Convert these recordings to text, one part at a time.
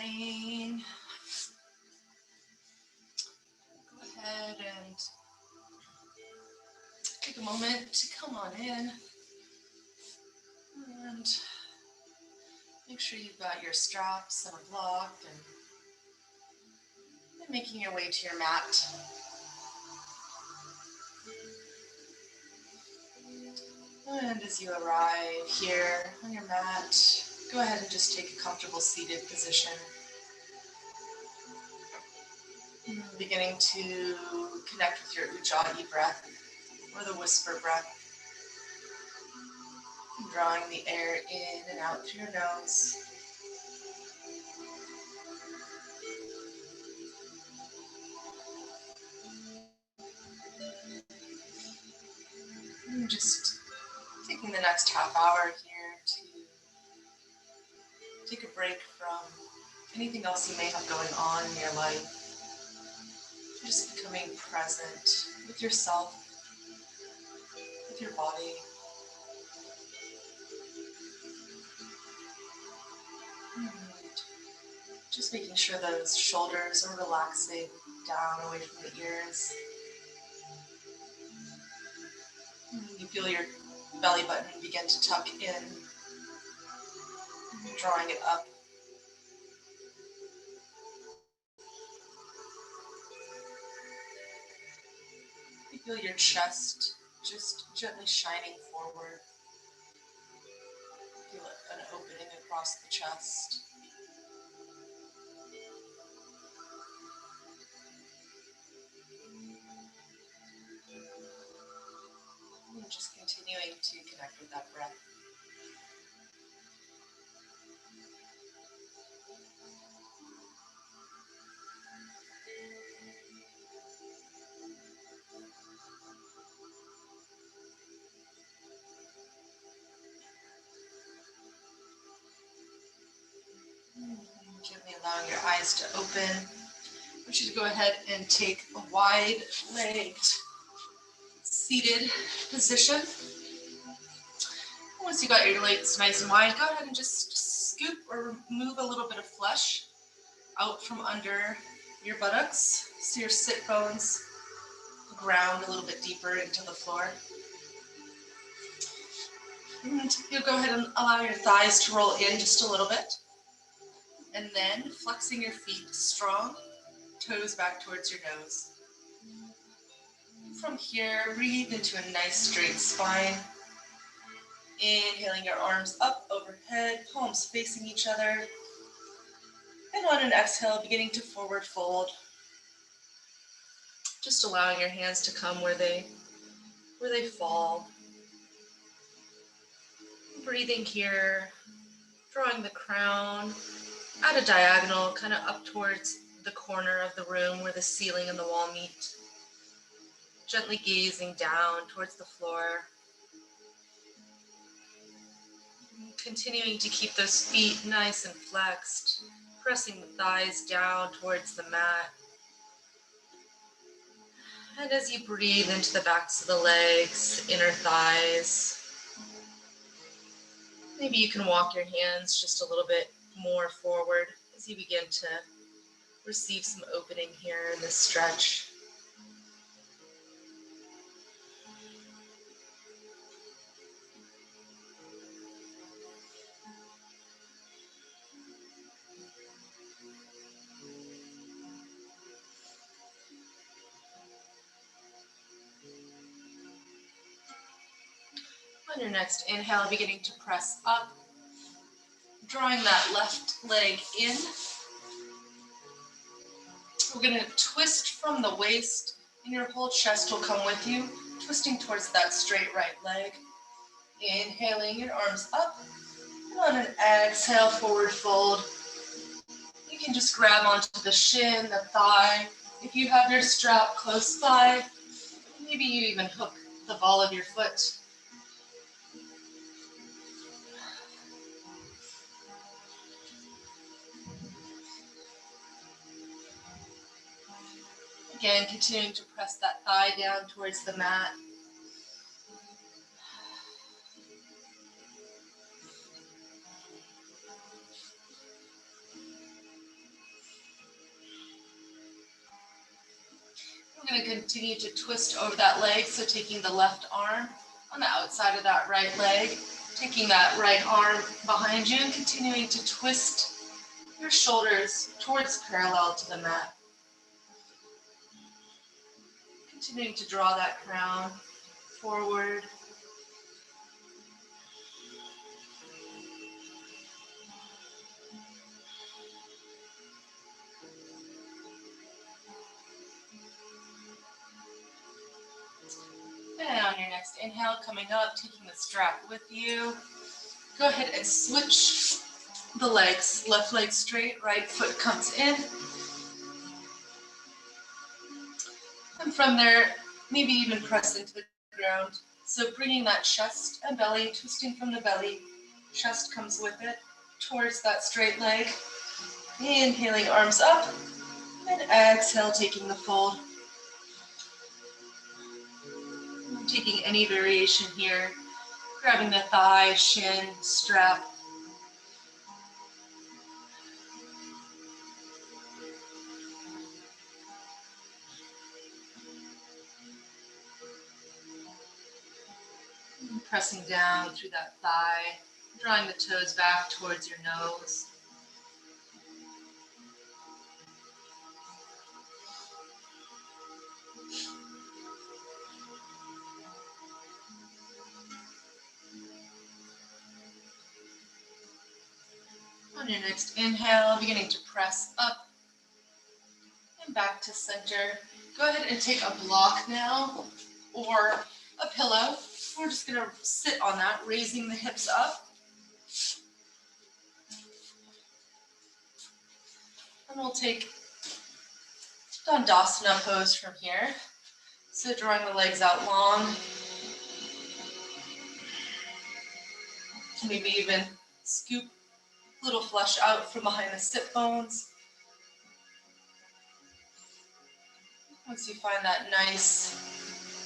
pain, go ahead and take a moment to come on in and make sure you've got your straps and a block and making your way to your mat. And as you arrive here on your mat, go ahead and just take a comfortable seated position. Beginning to connect with your Ujjayi breath or the whisper breath. Drawing the air in and out through your nose. And just taking the next half hour here to take a break from anything else you may have going on in your life. Just becoming present with yourself, with your body. And just making sure those shoulders are relaxing down away from the ears. You feel your belly button begin to tuck in, drawing it up. You feel your chest just gently shining forward. Feel an opening across the chest. And just continuing to connect with that breath. Gently allowing your eyes to open. I want you to go ahead and take a wide-legged seated position. Once you got your legs nice and wide, go ahead and just scoop or remove a little bit of flesh out from under your buttocks so your sit bones ground a little bit deeper into the floor. And you'll go ahead and allow your thighs to roll in just a little bit. And then flexing your feet strong, toes back towards your nose. From here, breathe into a nice straight spine. Inhaling your arms up overhead, palms facing each other. And on an exhale, beginning to forward fold. Just allowing your hands to come where they fall. Breathing here, drawing the crown at a diagonal, kind of up towards the corner of the room where the ceiling and the wall meet. Gently gazing down towards the floor. Continuing to keep those feet nice and flexed, pressing the thighs down towards the mat. And as you breathe into the backs of the legs, inner thighs, maybe you can walk your hands just a little bit more forward as you begin to receive some opening here in this stretch. On your next inhale, beginning to press up, drawing that left leg in. We're going to twist from the waist, and your whole chest will come with you, twisting towards that straight right leg. Inhaling your arms up, and on an exhale, forward fold. You can just grab onto the shin, the thigh. If you have your strap close by, maybe you even hook the ball of your foot. Again, continuing to press that thigh down towards the mat. I'm going to continue to twist over that leg, so taking the left arm on the outside of that right leg, taking that right arm behind you and continuing to twist your shoulders towards parallel to the mat. Continuing to draw that crown forward. And on your next inhale, coming up, taking the strap with you. Go ahead and switch the legs. Left leg straight, right foot comes in. And from there, maybe even press into the ground. So bringing that chest and belly, twisting from the belly, chest comes with it, towards that straight leg. Inhaling, arms up, and exhale, taking the fold. Taking any variation here, grabbing the thigh, shin, strap. Pressing down through that thigh, drawing the toes back towards your nose. On your next inhale, beginning to press up and back to center. Go ahead and take a block now or a pillow. We're just going to sit on that, raising the hips up. And we'll take Dandasana pose from here. So drawing the legs out long. Maybe even scoop a little flesh out from behind the sit bones. Once you find that nice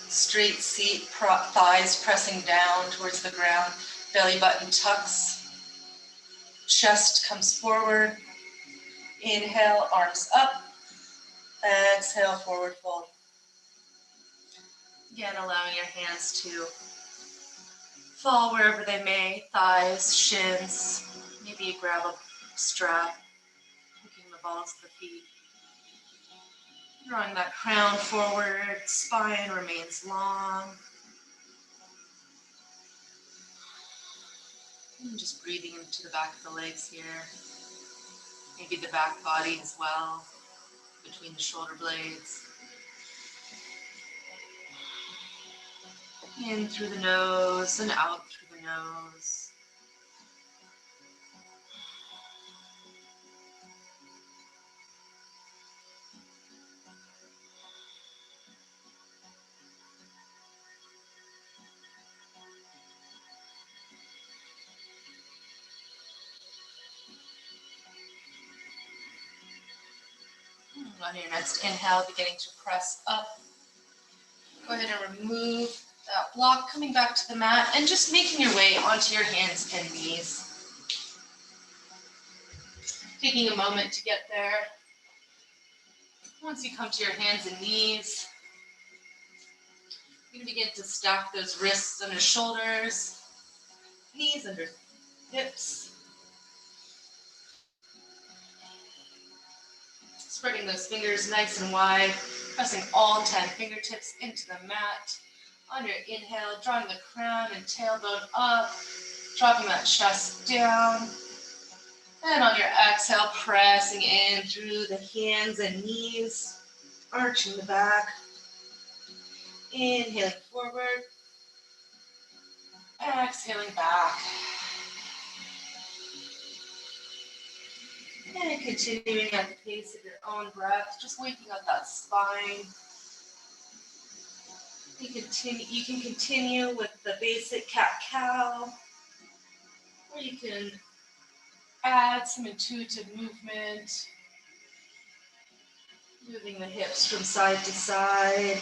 straight seat, thighs pressing down towards the ground, belly button tucks, chest comes forward. Inhale, arms up. Exhale, forward fold. Again, allowing your hands to fall wherever they may, thighs, shins. Maybe you grab a strap, hooking the balls of the feet. Drawing that crown forward, spine remains long. And just breathing into the back of the legs here. Maybe the back body as well, between the shoulder blades. In through the nose and out through the nose. On your next inhale, beginning to press up. Go ahead and remove that block, coming back to the mat and just making your way onto your hands and knees. Taking a moment to get there. Once you come to your hands and knees, you're going to begin to stack those wrists under shoulders, knees under hips. Spreading those fingers nice and wide, pressing all 10 fingertips into the mat. On your inhale, drawing the crown and tailbone up, dropping that chest down. And on your exhale, pressing in through the hands and knees, arching the back. Inhaling forward, exhaling back. And continuing at the pace of your own breath, just waking up that spine. You can continue with the basic cat-cow, or you can add some intuitive movement, moving the hips from side to side.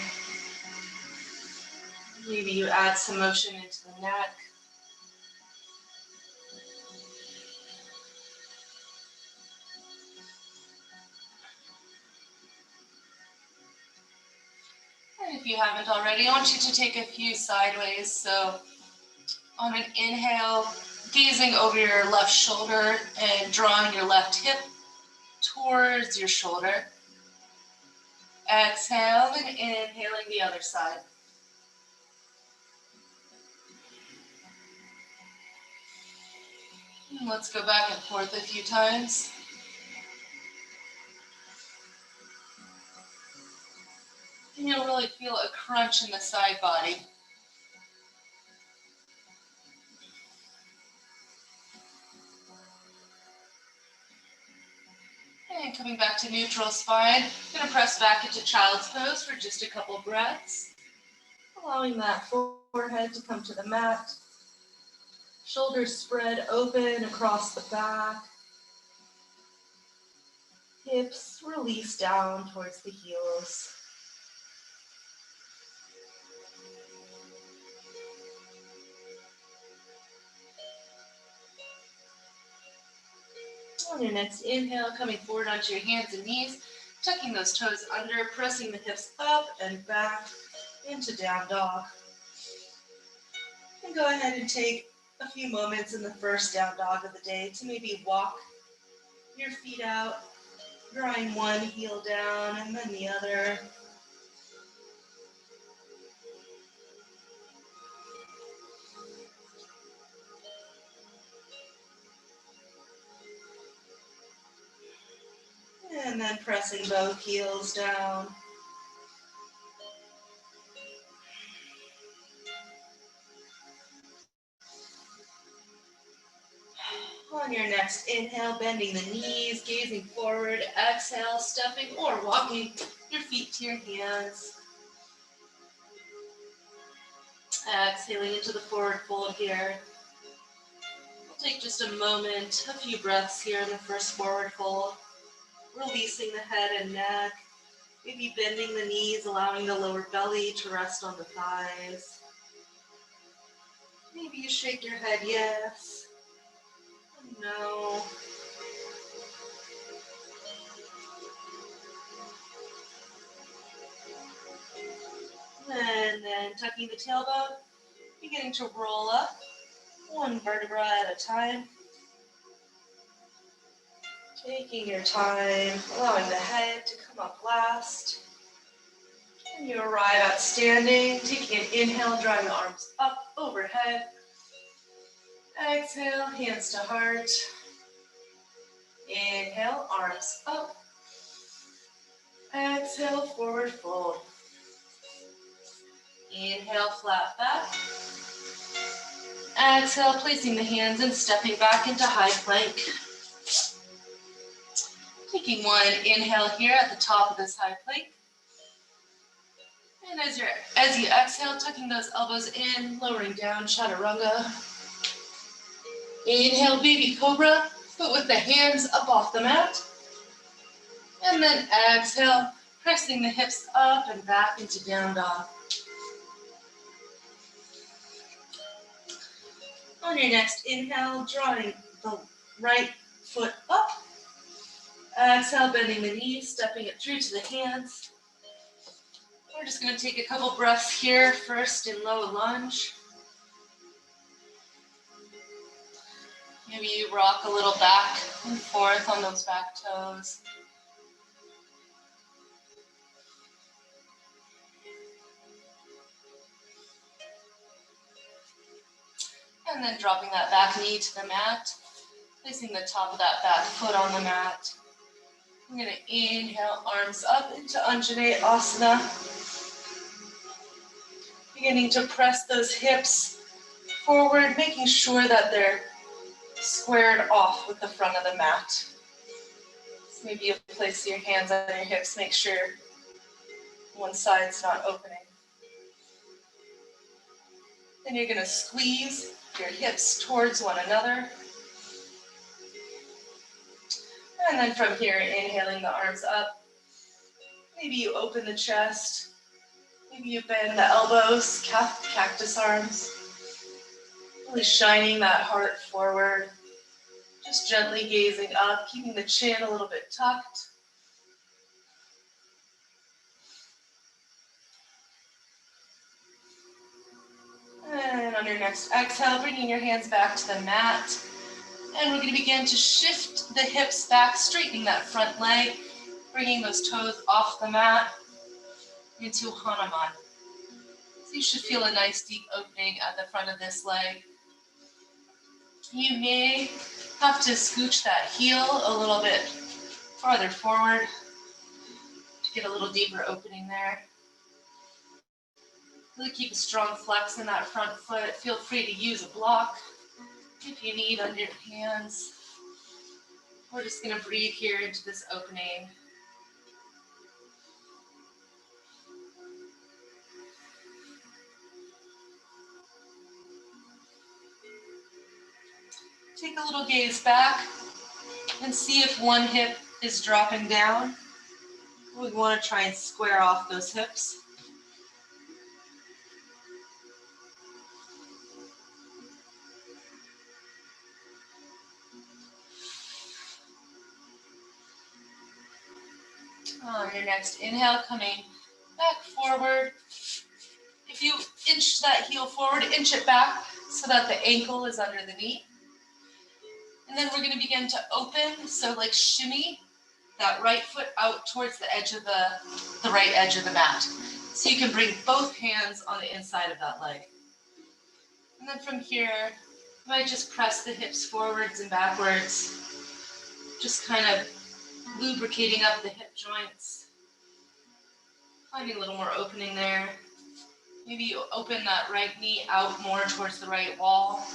Maybe you add some motion into the neck. If you haven't already, I want you to take a few sideways. So on an inhale, gazing over your left shoulder and drawing your left hip towards your shoulder. Exhale and inhaling the other side. And let's go back and forth a few times. And you'll really feel a crunch in the side body. And coming back to neutral spine, I'm going to press back into child's pose for just a couple breaths. Allowing that forehead to come to the mat. Shoulders spread open across the back. Hips release down towards the heels. On your next inhale, coming forward onto your hands and knees, tucking those toes under, pressing the hips up and back into down dog. And go ahead and take a few moments in the first down dog of the day to maybe walk your feet out, drawing one heel down and then the other. And then pressing both heels down. On your next inhale, bending the knees, gazing forward. Exhale, stepping or walking your feet to your hands. Exhaling into the forward fold here. We'll take just a moment, a few breaths here in the first forward fold. Releasing the head and neck. Maybe bending the knees, allowing the lower belly to rest on the thighs. Maybe you shake your head yes, no. And then tucking the tailbone, beginning to roll up, one vertebra at a time. Taking your time, allowing the head to come up last. And you arrive at standing, taking an inhale, drawing the arms up overhead. Exhale, hands to heart. Inhale, arms up. Exhale, forward fold. Inhale, flat back. Exhale, placing the hands and stepping back into high plank. Taking one inhale here at the top of this high plank. And as you exhale, tucking those elbows in, lowering down, chaturanga. Inhale, baby cobra, but with the hands up off the mat. And then exhale, pressing the hips up and back into down dog. On your next inhale, drawing the right foot up. Exhale, bending the knees, stepping it through to the hands. We're just going to take a couple breaths here, first in low lunge. Maybe you rock a little back and forth on those back toes. And then dropping that back knee to the mat, placing the top of that back foot on the mat. I'm going to inhale, arms up into Anjaneyasana Asana. Beginning to press those hips forward, making sure that they're squared off with the front of the mat. So maybe you place your hands on your hips, make sure one side's not opening. Then you're going to squeeze your hips towards one another. And then from here, inhaling the arms up. Maybe you open the chest. Maybe you bend the elbows, cactus arms. Really shining that heart forward. Just gently gazing up, keeping the chin a little bit tucked. your next exhale, bringing your hands back to the mat. And we're going to begin to shift the hips back, straightening that front leg, bringing those toes off the mat into Hanuman. So you should feel a nice deep opening at the front of this leg. You may have to scooch that heel a little bit farther forward to get a little deeper opening there. Really keep a strong flex in that front foot. Feel free to use a block if you need under your hands. We're just going to breathe here into this opening. Take a little gaze back and see if one hip is dropping down. We want to try and square off those hips. On your next inhale, coming back forward. If you inch that heel forward, inch it back so that the ankle is under the knee. And then we're going to begin to open, so like shimmy that right foot out towards the edge of the right edge of the mat. So you can bring both hands on the inside of that leg. And then from here, you might just press the hips forwards and backwards, just kind of lubricating up the hip joints, finding a little more opening there. Maybe you open that right knee out more towards the right wall.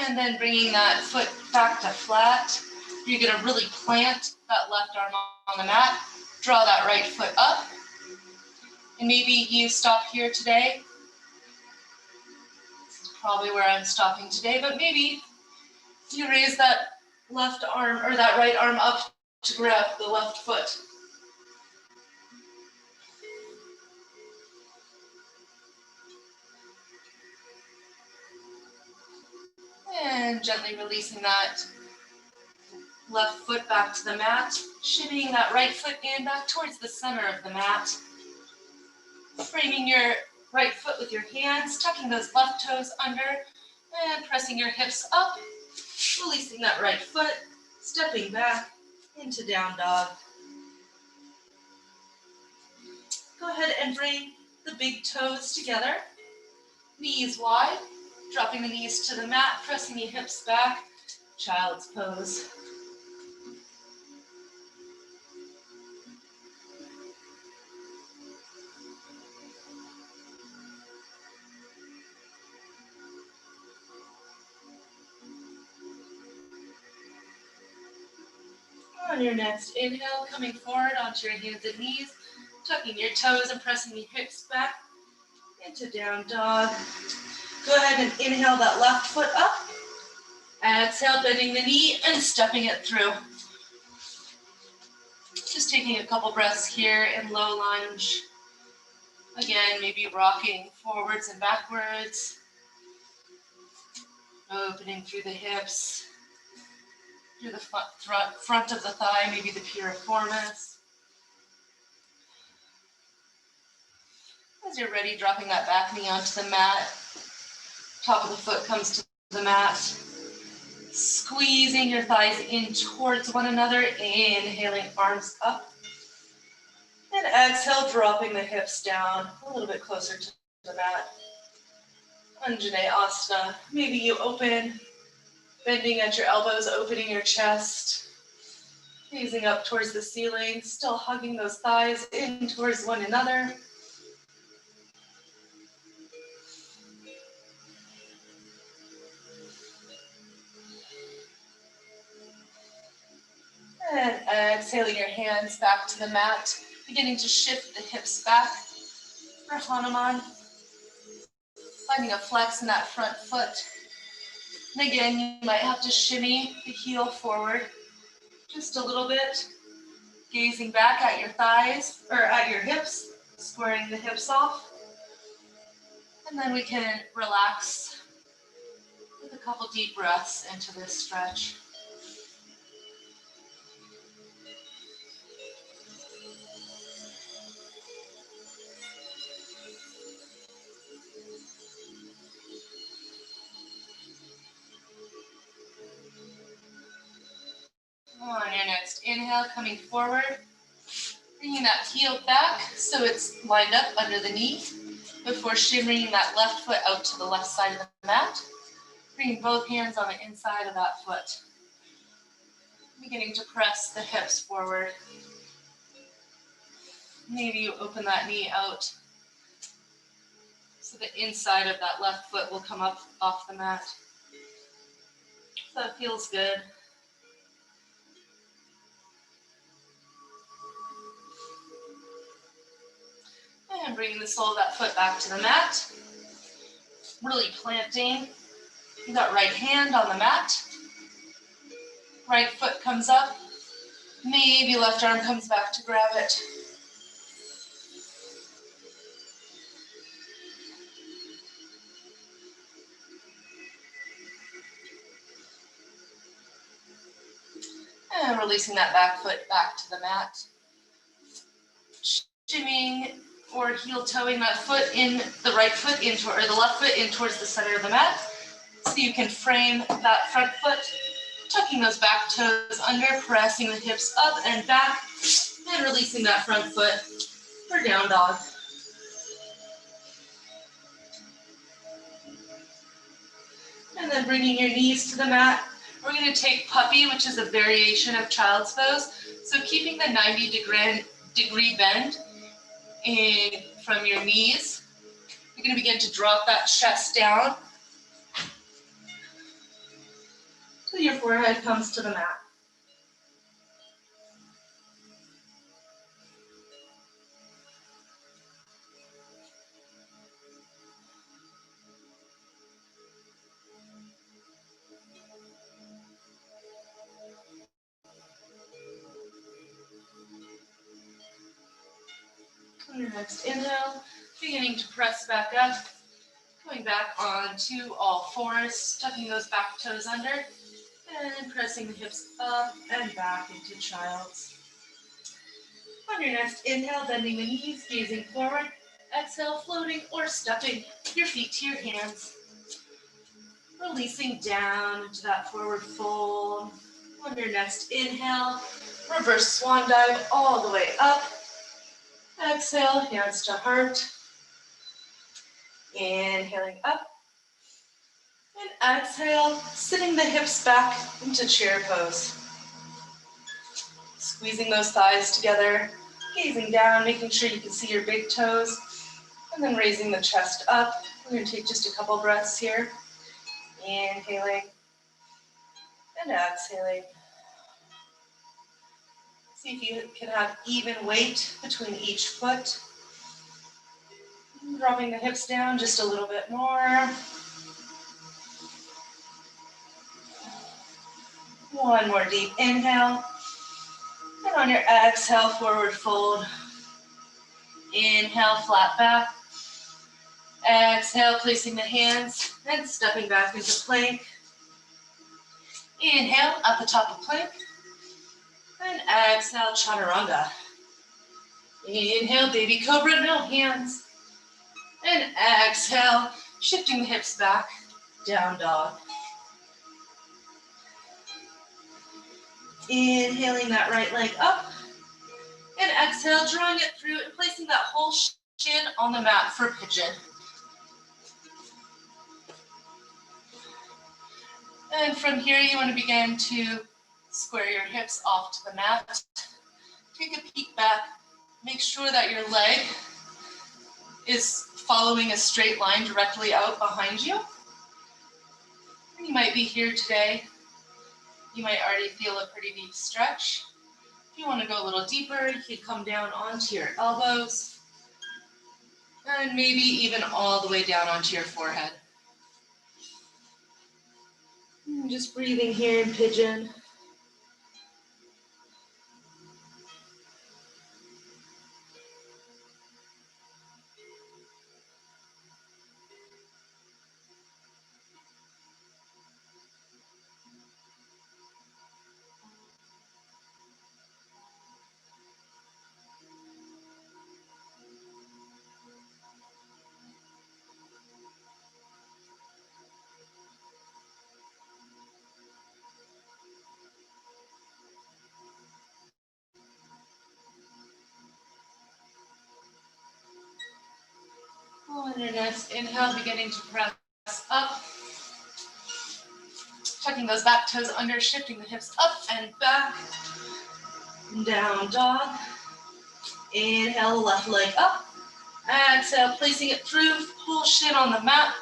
And then bringing that foot back to flat. You're going to really plant that left arm on the mat. Draw that right foot up. And maybe you stop here today. This is probably where I'm stopping today, but maybe you raise that left arm or that right arm up to grab the left foot. And gently releasing that left foot back to the mat, shimmying that right foot in back towards the center of the mat. Framing your right foot with your hands, tucking those left toes under, and pressing your hips up, releasing that right foot, stepping back into down dog. Go ahead and bring the big toes together, knees wide, dropping the knees to the mat, pressing your hips back, child's pose. On your next inhale, coming forward onto your hands and knees, tucking your toes and pressing your hips back into down dog. Go ahead and inhale that left foot up. Exhale, bending the knee and stepping it through. Just taking a couple breaths here in low lunge. Again, maybe rocking forwards and backwards. Opening through the hips, through the front of the thigh, maybe the piriformis. As you're ready, dropping that back knee onto the mat. Top of the foot comes to the mat. Squeezing your thighs in towards one another. Inhaling, arms up. And exhale, dropping the hips down a little bit closer to the mat. Anjaneyasana. Maybe you open, bending at your elbows, opening your chest. Gazing up towards the ceiling, still hugging those thighs in towards one another. And exhaling your hands back to the mat, beginning to shift the hips back for Hanuman. Finding a flex in that front foot. And again, you might have to shimmy the heel forward just a little bit. Gazing back at your thighs, or at your hips, squaring the hips off. And then we can relax with a a couple deep breaths into this stretch. On your next inhale, coming forward, bringing that heel back so it's lined up under the knee before shimmering that left foot out to the left side of the mat. Bringing both hands on the inside of that foot. Beginning to press the hips forward. Maybe you open that knee out so the inside of that left foot will come up off the mat. So that feels good. And bringing the sole of that foot back to the mat. Really planting that right hand on the mat. Right foot comes up. Maybe left arm comes back to grab it. And releasing that back foot back to the mat. Shimming or heel toeing that foot in, the right foot into, or the left foot in towards the center of the mat. So you can frame that front foot, tucking those back toes under, pressing the hips up and back, and releasing that front foot for down dog. And then bringing your knees to the mat. We're going to take puppy, which is a variation of child's pose. So keeping the 90-degree bend from your knees. You're going to begin to drop that chest down till your forehead comes to the mat. On your next inhale, beginning to press back up, going back onto all fours, tucking those back toes under, and pressing the hips up and back into child's. On your next inhale, bending the knees, gazing forward. Exhale, floating or stepping your feet to your hands. Releasing down into that forward fold. On your next inhale, reverse swan dive all the way up. Exhale, hands to heart. Inhaling up. And exhale, sitting the hips back into chair pose. Squeezing those thighs together, gazing down, making sure you can see your big toes, and then raising the chest up. We're going to take just a couple breaths here. Inhaling and exhaling. See if you can have even weight between each foot. Dropping the hips down just a little bit more. One more deep inhale. And on your exhale, forward fold. Inhale, flat back. Exhale, placing the hands and stepping back into plank. Inhale, at the top of plank. And exhale, chaturanga. Inhale, baby cobra, no hands. And exhale, shifting the hips back, down dog. Inhaling that right leg up. And exhale, drawing it through and placing that whole shin on the mat for pigeon. And from here, you want to begin to square your hips off to the mat. Take a peek back. Make sure that your leg is following a straight line directly out behind you. You might be here today. You might already feel a pretty deep stretch. If you want to go a little deeper, you can come down onto your elbows and maybe even all the way down onto your forehead. And just breathing here in pigeon. On your next inhale, beginning to press up. Tucking those back toes under, shifting the hips up and back. Down dog. Inhale, left leg up. Exhale, placing it through, pull shin on the mat.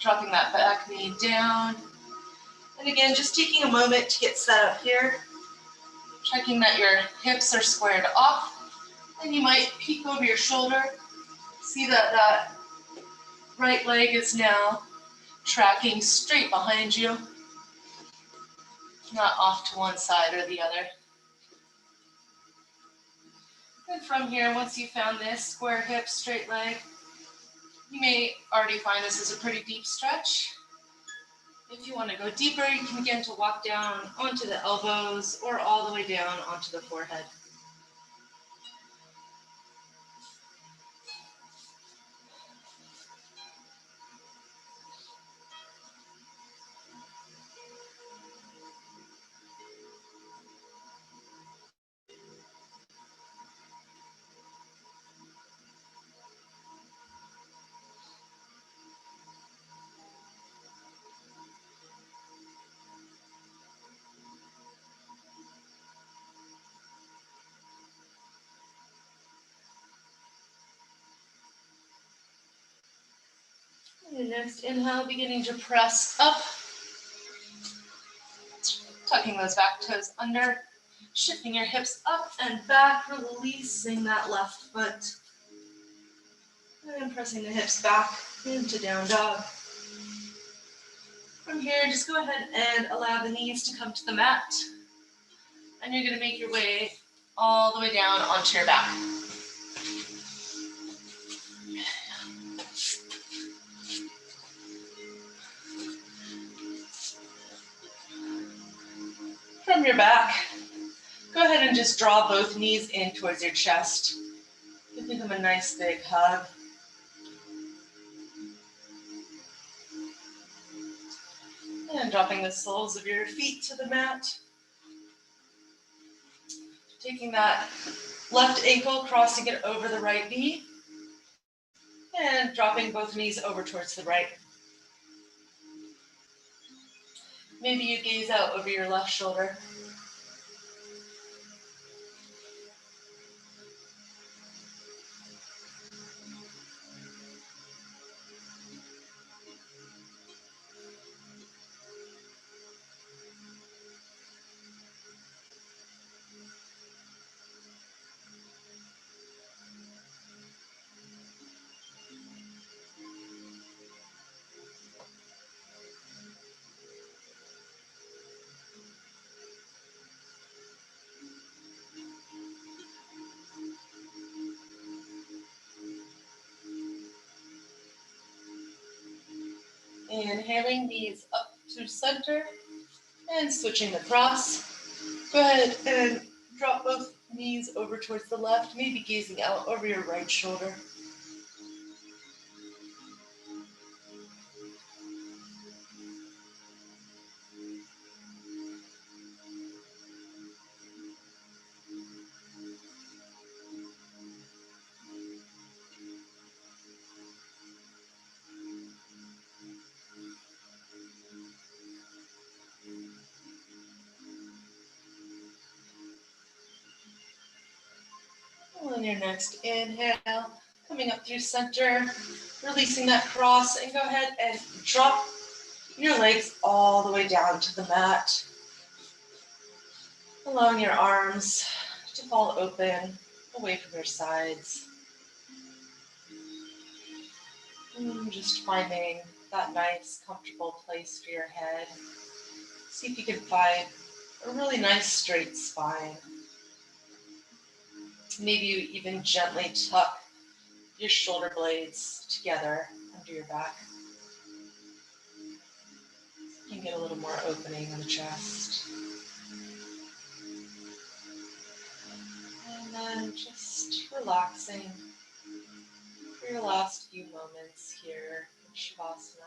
Dropping that back knee down. And again, just taking a moment to get set up here. Checking that your hips are squared off. And you might peek over your shoulder. See that that right leg is now tracking straight behind you, not off to one side or the other. And from here, once you found this square hip, straight leg, you may already find this is a pretty deep stretch. If you want to go deeper, you can begin to walk down onto the elbows or all the way down onto the forehead. And next inhale, beginning to press up. Tucking those back toes under, shifting your hips up and back, releasing that left foot. And pressing the hips back into down dog. From here, just go ahead and allow the knees to come to the mat. And you're going to make your way all the way down onto your back. From your back, go ahead and just draw both knees in towards your chest. Give them a nice big hug. And dropping the soles of your feet to the mat. Taking that left ankle, crossing it over the right knee. And dropping both knees over towards the right. Maybe you gaze out over your left shoulder. Inhaling, knees up to center and switching across. Go ahead and drop both knees over towards the left, maybe gazing out over your right shoulder. On your next inhale, coming up through center, releasing that cross, and go ahead and drop your legs all the way down to the mat. Allowing your arms to fall open, away from your sides. And just finding that nice, comfortable place for your head. See if you can find a really nice straight spine. Maybe you even gently tuck your shoulder blades together under your back. You can get a little more opening in the chest. And then just relaxing for your last few moments here in Shavasana.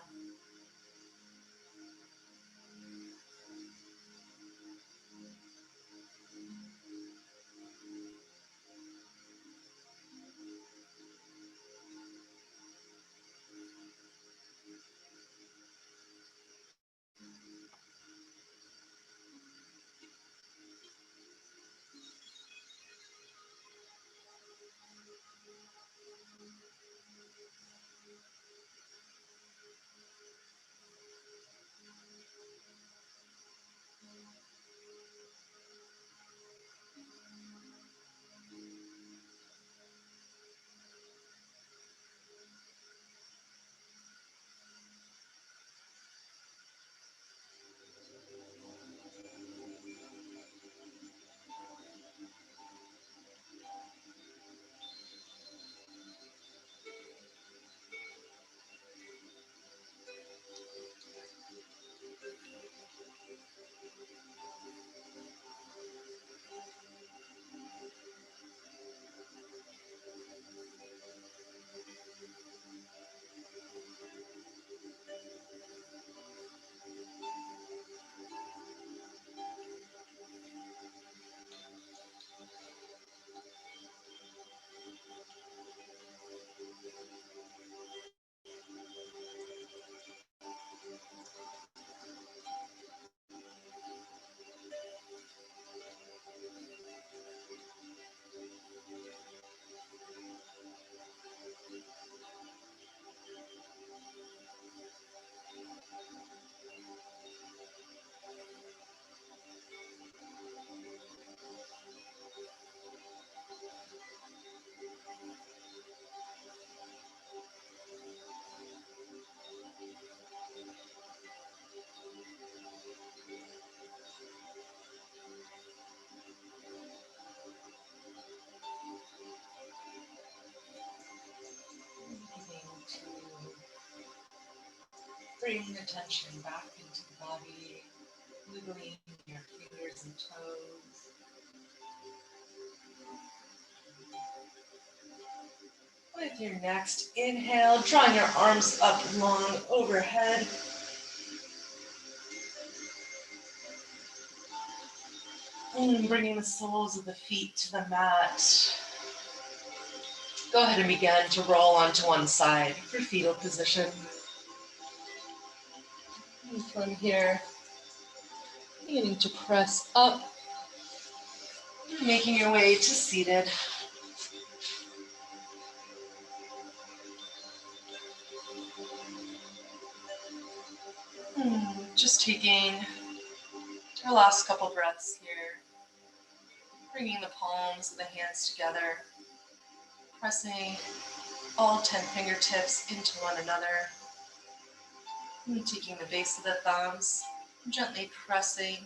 Bring attention back into the body, wiggling your fingers and toes. With your next inhale, drawing your arms up long overhead. And bringing the soles of the feet to the mat. Go ahead and begin to roll onto one side for fetal position. And from here, beginning to press up, making your way to seated. Just taking our last couple breaths here, bringing the palms of the hands together, pressing all 10 fingertips into one another, and taking the base of the thumbs, gently pressing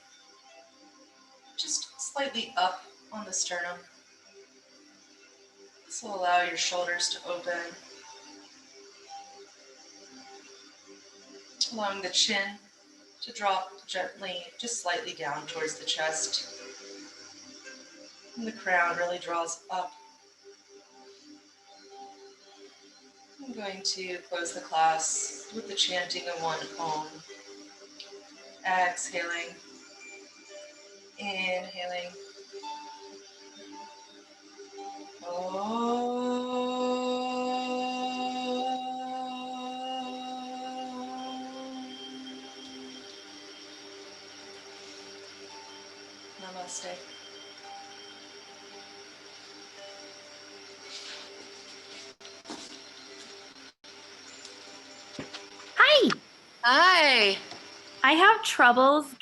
just slightly up on the sternum. So allow your shoulders to open, allowing the chin to drop gently, just slightly down towards the chest. And the crown really draws up. I'm going to close the class with the chanting of one Om. Exhaling, inhaling. Namaste. Hi. Hi. I have troubles